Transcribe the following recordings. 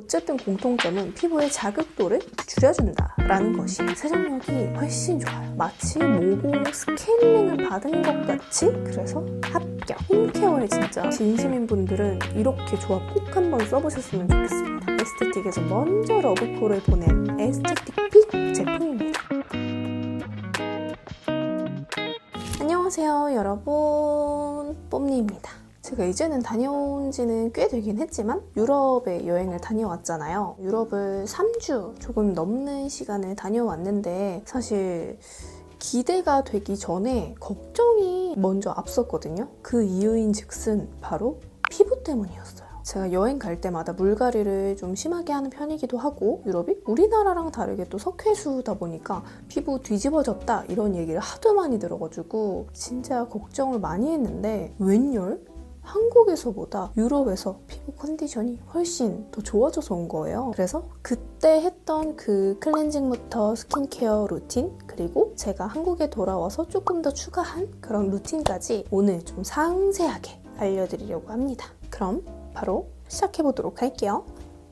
어쨌든 공통점은 피부의 자극도를 줄여준다라는 것이 세정력이 훨씬 좋아요. 마치 모공 스케일링을 받은 것 같이. 그래서 합격! 홈케어에 진짜 진심인 분들은 이렇게 조합 꼭 한번 써보셨으면 좋겠습니다. 에스테틱에서 먼저 러브콜을 보낸 에스테틱 픽 제품입니다. 안녕하세요 여러분, 뽐니입니다. 제가 이제는 다녀온 지는 꽤 되긴 했지만 유럽에 여행을 다녀왔잖아요. 유럽을 3주 조금 넘는 시간을 다녀왔는데 사실 기대가 되기 전에 걱정이 먼저 앞섰거든요. 그 이유인 즉슨 바로 피부 때문이었어요. 제가 여행 갈 때마다 물갈이를 좀 심하게 하는 편이기도 하고, 유럽이 우리나라랑 다르게 또 석회수다 보니까 피부 뒤집어졌다 이런 얘기를 하도 많이 들어가지고 진짜 걱정을 많이 했는데 웬열? 한국에서보다 유럽에서 피부 컨디션이 훨씬 더 좋아져서 온 거예요. 그래서 그때 했던 그 클렌징부터 스킨케어 루틴, 그리고 제가 한국에 돌아와서 조금 더 추가한 그런 루틴까지 오늘 좀 상세하게 알려드리려고 합니다. 그럼 바로 시작해보도록 할게요.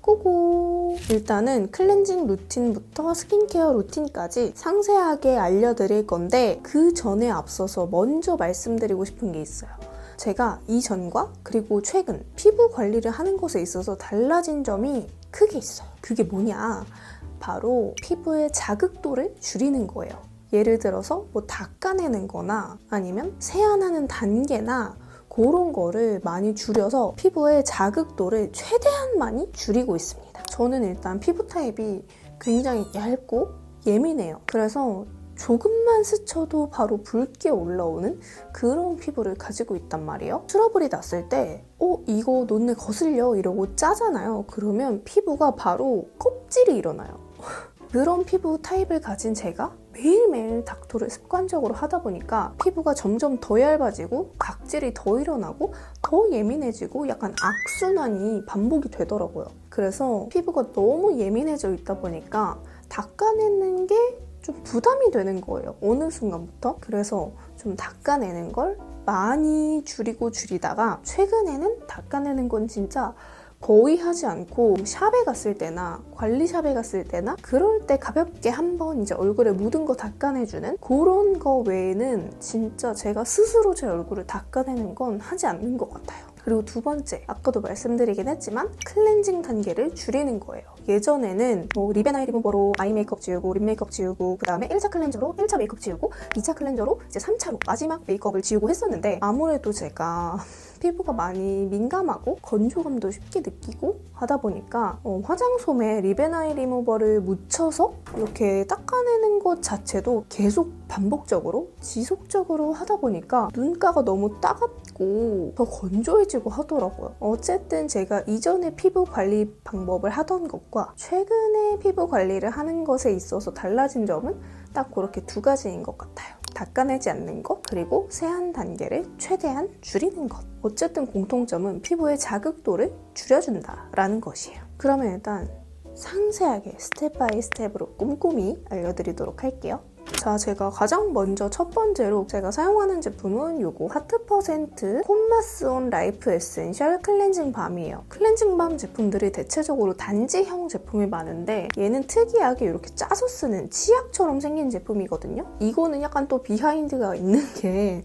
고고! 일단은 클렌징 루틴부터 스킨케어 루틴까지 상세하게 알려드릴 건데 그 전에 앞서서 먼저 말씀드리고 싶은 게 있어요. 제가 이전과 그리고 최근 피부 관리를 하는 것에 있어서 달라진 점이 크게 있어요. 그게 뭐냐? 바로 피부의 자극도를 줄이는 거예요. 예를 들어서 뭐 닦아내는 거나 아니면 세안하는 단계나 그런 거를 많이 줄여서 피부의 자극도를 최대한 많이 줄이고 있습니다. 저는 일단 피부 타입이 굉장히 얇고 예민해요. 그래서 조금만 스쳐도 바로 붉게 올라오는 그런 피부를 가지고 있단 말이에요. 트러블이 났을 때 이거 너네 거슬려 이러고 짜잖아요. 그러면 피부가 바로 껍질이 일어나요. 그런 피부 타입을 가진 제가 매일매일 닥터를 습관적으로 하다 보니까 피부가 점점 더 얇아지고 각질이 더 일어나고 더 예민해지고 약간 악순환이 반복이 되더라고요. 그래서 피부가 너무 예민해져 있다 보니까 닦아내는 게 좀 부담이 되는 거예요. 어느 순간부터. 그래서 좀 닦아내는 걸 많이 줄이다가 최근에는 닦아내는 건 진짜 거의 하지 않고 샵에 갔을 때나 관리샵에 갔을 때나 그럴 때 가볍게 한번 이제 얼굴에 묻은 거 닦아내주는 그런 거 외에는 진짜 제가 스스로 제 얼굴을 닦아내는 건 하지 않는 것 같아요. 그리고 두 번째, 아까도 말씀드리긴 했지만 클렌징 단계를 줄이는 거예요. 예전에는 뭐 립앤아이 리무버로 아이 메이크업 지우고 립 메이크업 지우고 그 다음에 1차 클렌저로 1차 메이크업 지우고 2차 클렌저로 이제 3차로 마지막 메이크업을 지우고 했었는데 아무래도 제가 피부가 많이 민감하고 건조감도 쉽게 느끼고 하다 보니까 화장솜에 립앤아이 리무버를 묻혀서 이렇게 닦아내는 것 자체도 계속 반복적으로 지속적으로 하다 보니까 눈가가 너무 따갑고 더 건조해지고 하더라고요. 어쨌든 제가 이전에 피부 관리 방법을 하던 것과 최근에 피부 관리를 하는 것에 있어서 달라진 점은 딱 그렇게 두 가지인 것 같아요. 닦아내지 않는 것, 그리고 세안 단계를 최대한 줄이는 것. 어쨌든 공통점은 피부의 자극도를 줄여준다라는 것이에요. 그러면 일단 상세하게 스텝 바이 스텝으로 꼼꼼히 알려드리도록 할게요. 자, 제가 가장 먼저 첫 번째로 제가 사용하는 제품은 요거 하트% 콤마스온 라이프 에센셜 클렌징 밤이에요. 클렌징 밤 제품들이 대체적으로 단지형 제품이 많은데 얘는 특이하게 이렇게 짜서 쓰는 치약처럼 생긴 제품이거든요. 이거는 약간 또 비하인드가 있는 게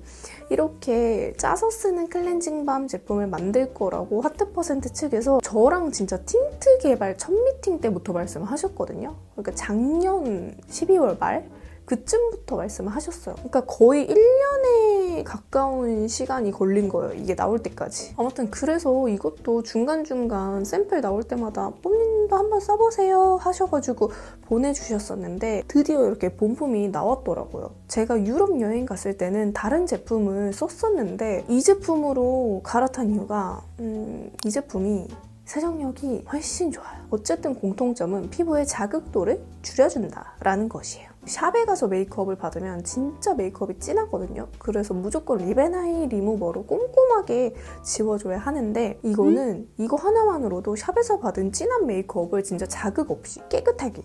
이렇게 짜서 쓰는 클렌징 밤 제품을 만들 거라고 하트% 측에서 저랑 진짜 틴트 개발 첫 미팅 때부터 말씀을 하셨거든요. 그러니까 작년 12월 말 그쯤부터 말씀을 하셨어요. 그러니까 거의 1년에 가까운 시간이 걸린 거예요. 이게 나올 때까지. 아무튼 그래서 이것도 중간중간 샘플 나올 때마다 뽐님도 한번 써보세요 하셔가지고 보내주셨었는데 드디어 이렇게 본품이 나왔더라고요. 제가 유럽 여행 갔을 때는 다른 제품을 썼었는데 이 제품으로 갈아탄 이유가 이 제품이 세정력이 훨씬 좋아요. 어쨌든 공통점은 피부의 자극도를 줄여준다라는 것이에요. 샵에 가서 메이크업을 받으면 진짜 메이크업이 진하거든요. 그래서 무조건 립앤아이 리무버로 꼼꼼하게 지워줘야 하는데 이거는 이거 하나만으로도 샵에서 받은 진한 메이크업을 진짜 자극 없이 깨끗하게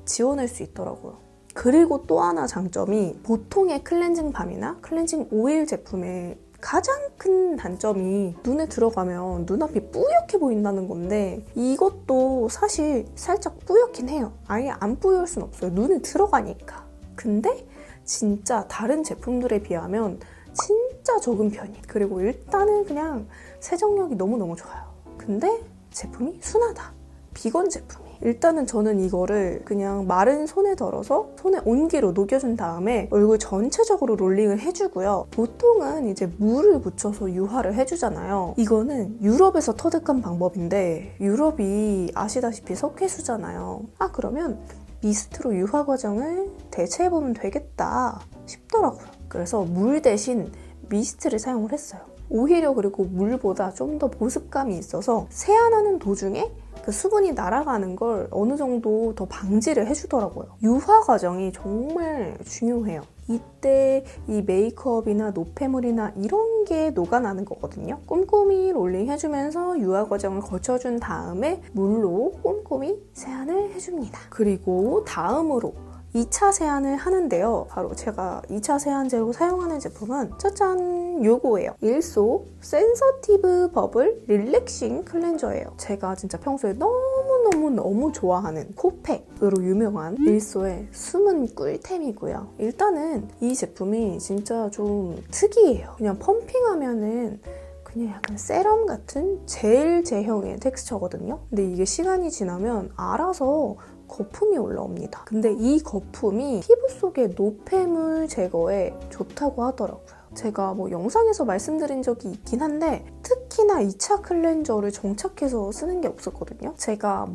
지워낼 수 있더라고요. 그리고 또 하나 장점이 보통의 클렌징 밤이나 클렌징 오일 제품의 가장 큰 단점이 눈에 들어가면 눈앞이 뿌옇게 보인다는 건데 이것도 사실 살짝 뿌옇긴 해요. 아예 안 뿌옇을 순 없어요. 눈에 들어가니까. 근데 진짜 다른 제품들에 비하면 진짜 적은 편이에요. 그리고 일단은 그냥 세정력이 너무너무 좋아요. 근데 제품이 순하다. 비건 제품이. 일단은 저는 이거를 그냥 마른 손에 덜어서 손에 온기로 녹여준 다음에 얼굴 전체적으로 롤링을 해주고요. 보통은 이제 물을 묻혀서 유화를 해주잖아요. 이거는 유럽에서 터득한 방법인데 유럽이 아시다시피 석회수잖아요. 그러면 미스트로 유화 과정을 대체해보면 되겠다 싶더라고요. 그래서 물 대신 미스트를 사용을 했어요. 오히려 그리고 물보다 좀 더 보습감이 있어서 세안하는 도중에 그 수분이 날아가는 걸 어느 정도 더 방지를 해주더라고요. 유화 과정이 정말 중요해요. 이때 이 메이크업이나 노폐물이나 이런 게 녹아나는 거거든요. 꼼꼼히 롤링 해주면서 유화 과정을 거쳐준 다음에 물로 꼼꼼히 세안을 해줍니다. 그리고 다음으로 2차 세안을 하는데요. 바로 제가 2차 세안제로 사용하는 제품은 짜잔! 요거예요. 일소 센서티브 버블 릴렉싱 클렌저예요. 제가 진짜 평소에 너무 좋아하는 코팩으로 유명한 일소의 숨은 꿀템이고요. 일단은 이 제품이 진짜 좀 특이해요. 그냥 펌핑하면은 그냥 약간 세럼 같은 젤 제형의 텍스처거든요. 근데 이게 시간이 지나면 알아서 거품이 올라옵니다. 근데 이 거품이 피부 속의 노폐물 제거에 좋다고 하더라고요. 제가 영상에서 말씀드린 적이 있긴 한데 특히나 2차 클렌저를 정착해서 쓰는 게 없었거든요. 제가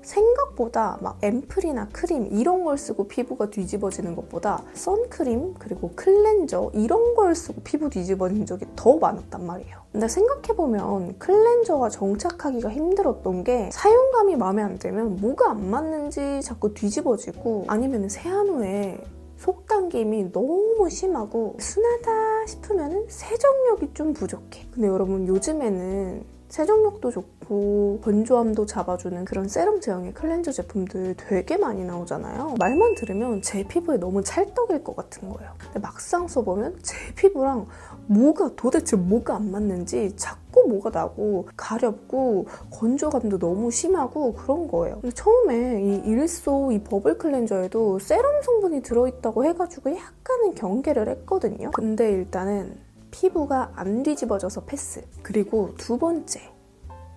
생각보다 앰플이나 크림 이런 걸 쓰고 피부가 뒤집어지는 것보다 선크림 그리고 클렌저 이런 걸 쓰고 피부 뒤집어진 적이 더 많았단 말이에요. 근데 생각해보면 클렌저가 정착하기가 힘들었던 게 사용감이 마음에 안 들면 뭐가 안 맞는지 자꾸 뒤집어지고 아니면 세안 후에 속당김이 너무 심하고 순하다 싶으면 세정력이 좀 부족해. 근데 여러분 요즘에는 세정력도 좋고 건조함도 잡아주는 그런 세럼 제형의 클렌저 제품들 되게 많이 나오잖아요. 말만 들으면 제 피부에 너무 찰떡일 것 같은 거예요. 근데 막상 써보면 제 피부랑 도대체 뭐가 안 맞는지 자꾸 뭐가 나고 가렵고 건조감도 너무 심하고 그런 거예요. 근데 처음에 이 일소 이 버블 클렌저에도 세럼 성분이 들어있다고 해가지고 약간은 경계를 했거든요. 근데 일단은 피부가 안 뒤집어져서 패스. 그리고 두 번째,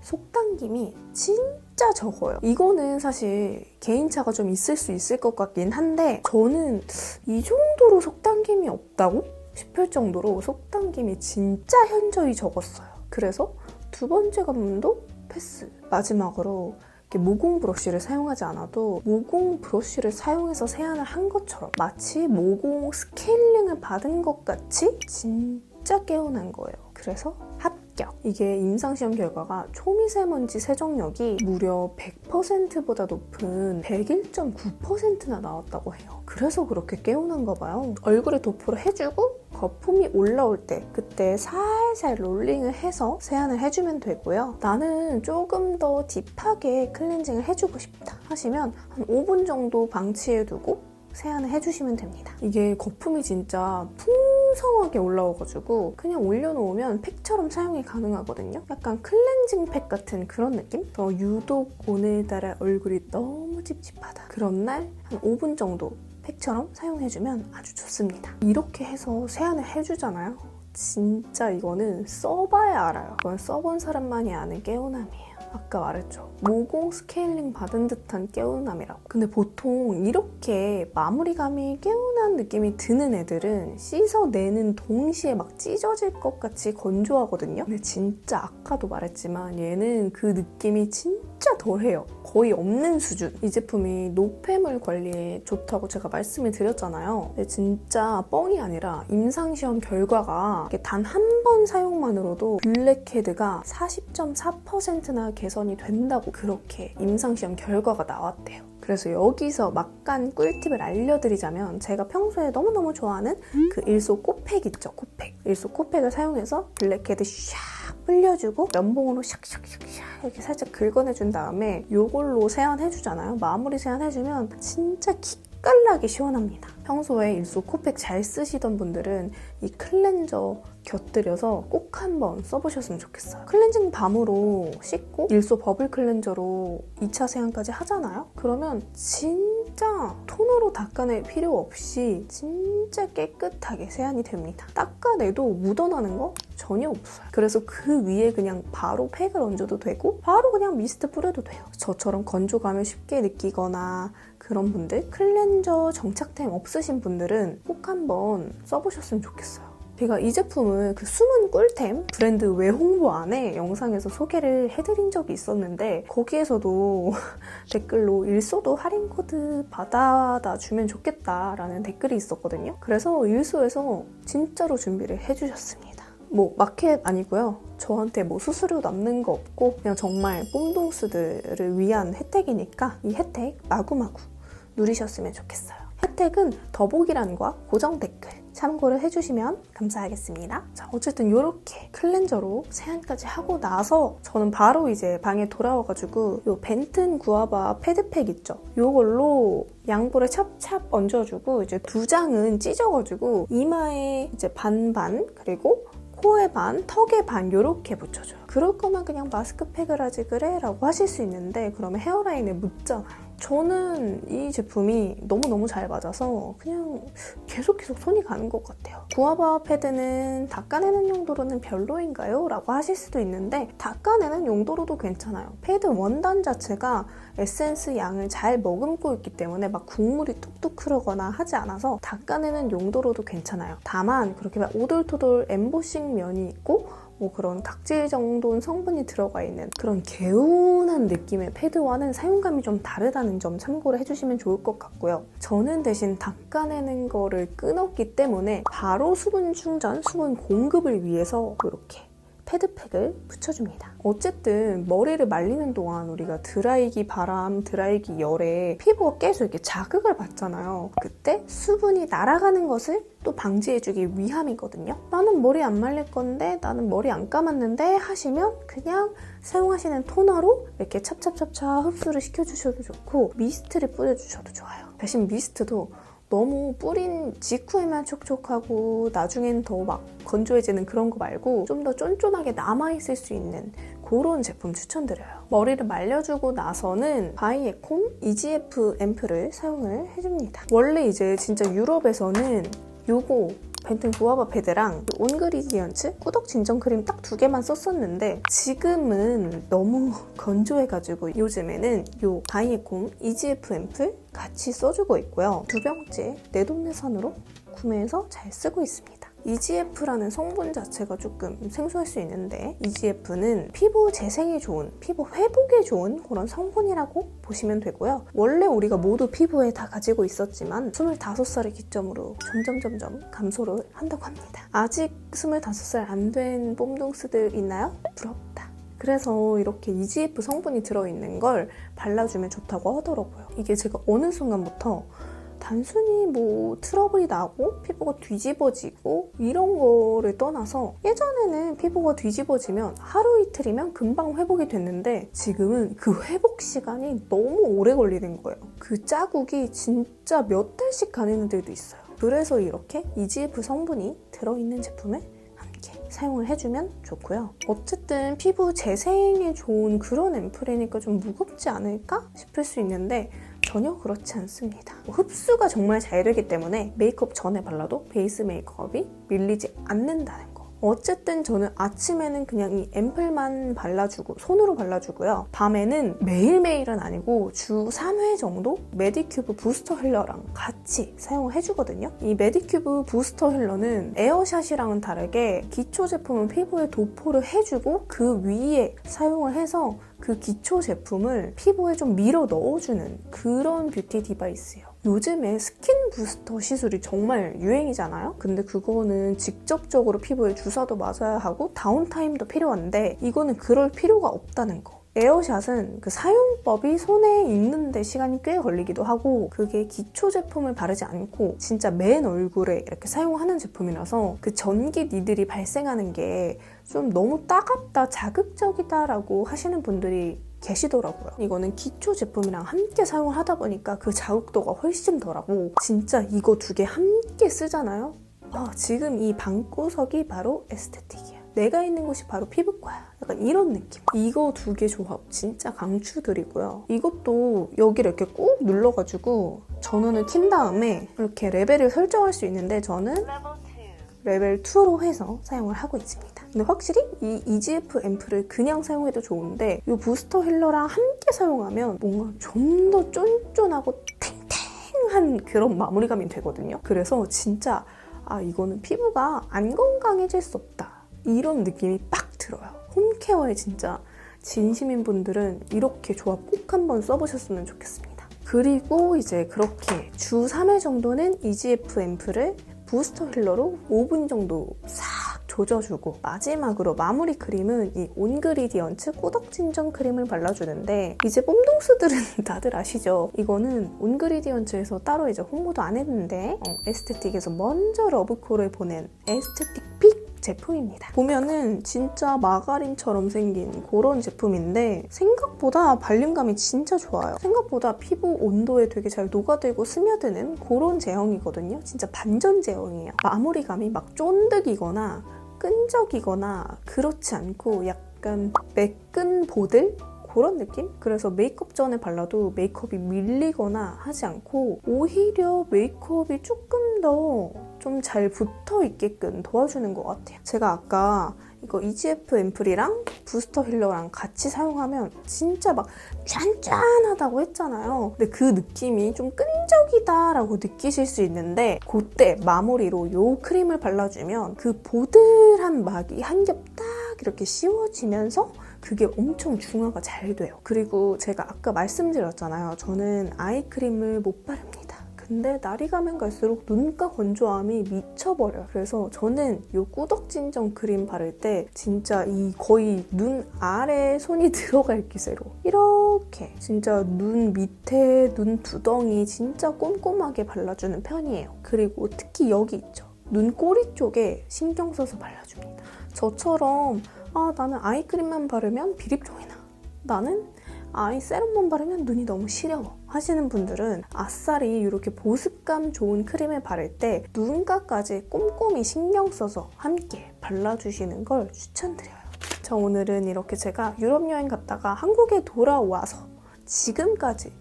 속당김이 진짜 적어요. 이거는 사실 개인차가 좀 있을 수 있을 것 같긴 한데 저는 이 정도로 속당김이 없다고 싶을 정도로 속당김이 진짜 현저히 적었어요. 그래서 두 번째 관문도 패스. 마지막으로 모공 브러쉬를 사용하지 않아도 모공 브러쉬를 사용해서 세안을 한 것처럼 마치 모공 스케일링을 받은 것 같이 진짜 개운한 거예요. 그래서 합격! 이게 임상시험 결과가 초미세먼지 세정력이 무려 100%보다 높은 101.9%나 나왔다고 해요. 그래서 그렇게 개운한가 봐요. 얼굴에 도포를 해주고 거품이 올라올 때 그때 살살 롤링을 해서 세안을 해주면 되고요. 나는 조금 더 딥하게 클렌징을 해주고 싶다 하시면 한 5분 정도 방치해두고 세안을 해주시면 됩니다. 이게 거품이 진짜 풍성하게 올라와가지고 그냥 올려놓으면 팩처럼 사용이 가능하거든요. 약간 클렌징 팩 같은 그런 느낌? 유독 오늘따라 얼굴이 너무 찝찝하다. 그런 날 한 5분 정도 팩처럼 사용해주면 아주 좋습니다. 이렇게 해서 세안을 해주잖아요. 진짜 이거는 써봐야 알아요. 이건 써본 사람만이 아는 개운함이에요. 아까 말했죠. 모공 스케일링 받은 듯한 개운함이라고. 근데 보통 이렇게 마무리감이 개운한 느낌이 드는 애들은 씻어내는 동시에 막 찢어질 것 같이 건조하거든요. 근데 진짜 아까도 말했지만 얘는 그 느낌이 진짜 덜해요. 거의 없는 수준. 이 제품이 노폐물 관리에 좋다고 제가 말씀을 드렸잖아요. 근데 진짜 뻥이 아니라 임상시험 결과가 단 한 번 사용만으로도 블랙헤드가 40.4%나 개선이 된다고 그렇게 임상시험 결과가 나왔대요. 그래서 여기서 막간 꿀팁을 알려드리자면 제가 평소에 너무너무 좋아하는 그 일소 코팩 있죠? 코팩. 일소 코팩을 사용해서 블랙헤드 샥 불려주고 면봉으로 샥샥샥샥 이렇게 살짝 긁어내준 다음에 이걸로 세안해주잖아요. 마무리 세안해주면 진짜 맛깔나게 시원합니다. 평소에 일소 코팩 잘 쓰시던 분들은 이 클렌저 곁들여서 꼭 한번 써보셨으면 좋겠어요. 클렌징 밤으로 씻고 일소 버블 클렌저로 2차 세안까지 하잖아요? 그러면 진짜 톤으로 닦아낼 필요 없이 진짜 깨끗하게 세안이 됩니다. 닦아내도 묻어나는 거 전혀 없어요. 그래서 그 위에 그냥 바로 팩을 얹어도 되고 바로 그냥 미스트 뿌려도 돼요. 저처럼 건조감을 쉽게 느끼거나 그런 분들, 클렌저 정착템 없으신 분들은 꼭 한번 써보셨으면 좋겠어요. 제가 이 제품을 그 숨은 꿀템 브랜드 외홍보 안에 영상에서 소개를 해드린 적이 있었는데 거기에서도 댓글로 일소도 할인 코드 받아다 주면 좋겠다라는 댓글이 있었거든요. 그래서 일소에서 진짜로 준비를 해주셨습니다. 뭐 마켓 아니고요. 저한테 뭐 수수료 남는 거 없고 그냥 정말 뽐동스들을 위한 혜택이니까 이 혜택 마구마구 누리셨으면 좋겠어요. 혜택은 더보기란과 고정 댓글 참고를 해주시면 감사하겠습니다. 자, 어쨌든 이렇게 클렌저로 세안까지 하고 나서 저는 바로 이제 방에 돌아와가지고 이 벤튼 구아바 패드팩 있죠? 이걸로 양볼에 찹찹 얹어주고 이제 2장은 찢어가지고 이마에 이제 반반 그리고 코에 반, 턱에 반 이렇게 붙여줘요. 그럴 거면 그냥 마스크팩을 하지 그래? 라고 하실 수 있는데 그러면 헤어라인에 묻잖아요. 저는 이 제품이 너무너무 잘 맞아서 그냥 계속 손이 가는 것 같아요. 구아바 패드는 닦아내는 용도로는 별로인가요? 라고 하실 수도 있는데 닦아내는 용도로도 괜찮아요. 패드 원단 자체가 에센스 양을 잘 머금고 있기 때문에 막 국물이 뚝뚝 흐르거나 하지 않아서 닦아내는 용도로도 괜찮아요. 다만 그렇게 막 오돌토돌 엠보싱 면이 있고 뭐 그런 각질 정도는 성분이 들어가 있는 그런 개운한 느낌의 패드와는 사용감이 좀 다르다는 점 참고를 해주시면 좋을 것 같고요. 저는 대신 닦아내는 거를 끊었기 때문에 바로 수분 충전, 수분 공급을 위해서 이렇게 패드팩을 붙여줍니다. 어쨌든 머리를 말리는 동안 우리가 드라이기 바람, 드라이기 열에 피부가 계속 이렇게 자극을 받잖아요. 그때 수분이 날아가는 것을 또 방지해주기 위함이거든요. 나는 머리 안 말릴 건데, 나는 머리 안 감았는데 하시면 그냥 사용하시는 토너로 이렇게 찹찹찹찹 흡수를 시켜주셔도 좋고 미스트를 뿌려주셔도 좋아요. 대신 미스트도 너무 뿌린 직후에만 촉촉하고 나중엔 더 막 건조해지는 그런 거 말고 좀 더 쫀쫀하게 남아있을 수 있는 그런 제품 추천드려요. 머리를 말려주고 나서는 바이에콤 EGF 앰플을 사용을 해줍니다. 원래 이제 진짜 유럽에서는 요거 벤튼 구아바 패드랑 온그리디언츠 꾸덕 진정 크림 딱 2개만 썼었는데 지금은 너무 건조해가지고 요즘에는 요 바이에콤 EGF 앰플 같이 써주고 있고요. 2병째 내돈내산으로 구매해서 잘 쓰고 있습니다. EGF라는 성분 자체가 조금 생소할 수 있는데 EGF는 피부 재생에 좋은, 피부 회복에 좋은 그런 성분이라고 보시면 되고요. 원래 우리가 모두 피부에 다 가지고 있었지만 25살을 기점으로 점점 감소를 한다고 합니다. 아직 25살 안 된 뽐동스들 있나요? 부럽다. 그래서 이렇게 EGF 성분이 들어있는 걸 발라주면 좋다고 하더라고요. 이게 제가 어느 순간부터 단순히 뭐 트러블이 나고 피부가 뒤집어지고 이런 거를 떠나서 예전에는 피부가 뒤집어지면 하루 이틀이면 금방 회복이 됐는데 지금은 그 회복 시간이 너무 오래 걸리는 거예요. 그 자국이 진짜 몇 달씩 가는 애들도 있어요. 그래서 이렇게 EGF 성분이 들어있는 제품을 함께 사용을 해주면 좋고요. 어쨌든 피부 재생에 좋은 그런 앰플이니까 좀 무겁지 않을까 싶을 수 있는데 전혀 그렇지 않습니다. 흡수가 정말 잘 되기 때문에 메이크업 전에 발라도 베이스 메이크업이 밀리지 않는다는 거. 어쨌든 저는 아침에는 그냥 이 앰플만 발라주고 손으로 발라주고요. 밤에는 매일매일은 아니고 주 3회 정도 메디큐브 부스터 힐러랑 같이 사용을 해주거든요. 이 메디큐브 부스터 힐러는 에어샷이랑은 다르게 기초 제품은 피부에 도포를 해주고 그 위에 사용을 해서 그 기초 제품을 피부에 좀 밀어 넣어주는 그런 뷰티 디바이스예요. 요즘에 스킨 부스터 시술이 정말 유행이잖아요? 근데 그거는 직접적으로 피부에 주사도 맞아야 하고 다운타임도 필요한데 이거는 그럴 필요가 없다는 거. 에어샷은 그 사용법이 손에 익는데 시간이 꽤 걸리기도 하고 그게 기초 제품을 바르지 않고 진짜 맨 얼굴에 이렇게 사용하는 제품이라서 그 전기 니들이 발생하는 게 좀 너무 따갑다, 자극적이다 라고 하시는 분들이 계시더라고요. 이거는 기초 제품이랑 함께 사용을 하다 보니까 그 자극도가 훨씬 덜하고 진짜 이거 두 개 함께 쓰잖아요. 지금 이 방구석이 바로 에스테틱이야. 내가 있는 곳이 바로 피부과야. 약간 이런 느낌. 이거 두 개 조합 진짜 강추드리고요. 이것도 여기를 이렇게 꾹 눌러가지고 전원을 킨 다음에 이렇게 레벨을 설정할 수 있는데 저는 레벨 2로 해서 사용을 하고 있습니다. 근데 확실히 이 EGF 앰플을 그냥 사용해도 좋은데 이 부스터 힐러랑 함께 사용하면 뭔가 좀 더 쫀쫀하고 탱탱한 그런 마무리감이 되거든요. 그래서 진짜 이거는 피부가 안 건강해질 수 없다. 이런 느낌이 빡 들어요. 홈케어에 진짜 진심인 분들은 이렇게 조합 꼭 한번 써보셨으면 좋겠습니다. 그리고 이제 그렇게 주 3회 정도는 EGF 앰플을 부스터 힐러로 5분 정도 싹 조져주고 마지막으로 마무리 크림은 이 온그리디언츠 꾸덕진정 크림을 발라주는데 이제 뽐동스들은 다들 아시죠? 이거는 온그리디언츠에서 따로 이제 홍보도 안 했는데 에스테틱에서 먼저 러브콜을 보낸 에스테틱 픽 제품입니다. 보면은 진짜 마가린처럼 생긴 그런 제품인데 생각보다 발림감이 진짜 좋아요. 생각보다 피부 온도에 되게 잘 녹아들고 스며드는 그런 제형이거든요. 진짜 반전 제형이에요. 마무리감이 막 쫀득이거나 끈적이거나 그렇지 않고 약간 매끈 보들? 그런 느낌? 그래서 메이크업 전에 발라도 메이크업이 밀리거나 하지 않고 오히려 메이크업이 조금 더 좀 잘 붙어 있게끔 도와주는 것 같아요. 제가 아까 이거 EGF 앰플이랑 부스터 힐러랑 같이 사용하면 진짜 막 짠짠하다고 했잖아요. 근데 그 느낌이 좀 끈적이다라고 느끼실 수 있는데 그때 마무리로 이 크림을 발라주면 그 보들한 막이 한 겹 딱 이렇게 씌워지면서 그게 엄청 중화가 잘 돼요. 그리고 제가 아까 말씀드렸잖아요. 저는 아이크림을 못 바릅니다. 근데 날이 가면 갈수록 눈가 건조함이 미쳐버려요. 그래서 저는 이 꾸덕진정 크림 바를 때 진짜 이 거의 눈 아래에 손이 들어갈 기세로 이렇게 진짜 눈 밑에 눈 두덩이 진짜 꼼꼼하게 발라주는 편이에요. 그리고 특히 여기 있죠. 눈꼬리 쪽에 신경 써서 발라줍니다. 저처럼 나는 아이크림만 바르면 비립종이 나. 나는 아이 세럼만 바르면 눈이 너무 시려워 하시는 분들은 아싸리 이렇게 보습감 좋은 크림을 바를 때 눈가까지 꼼꼼히 신경 써서 함께 발라주시는 걸 추천드려요. 저 오늘은 이렇게 제가 유럽 여행 갔다가 한국에 돌아와서 지금까지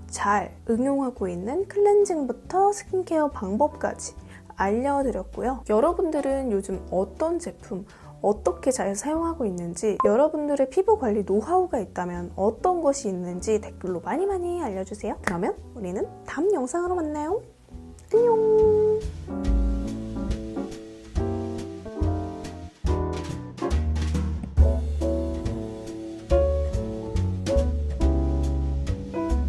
잘 응용하고 있는 클렌징부터 스킨케어 방법까지 알려드렸고요. 여러분들은 요즘 어떤 제품 어떻게 잘 사용하고 있는지, 여러분들의 피부 관리 노하우가 있다면 어떤 것이 있는지 댓글로 많이 알려주세요. 그러면 우리는 다음 영상으로 만나요. 안녕!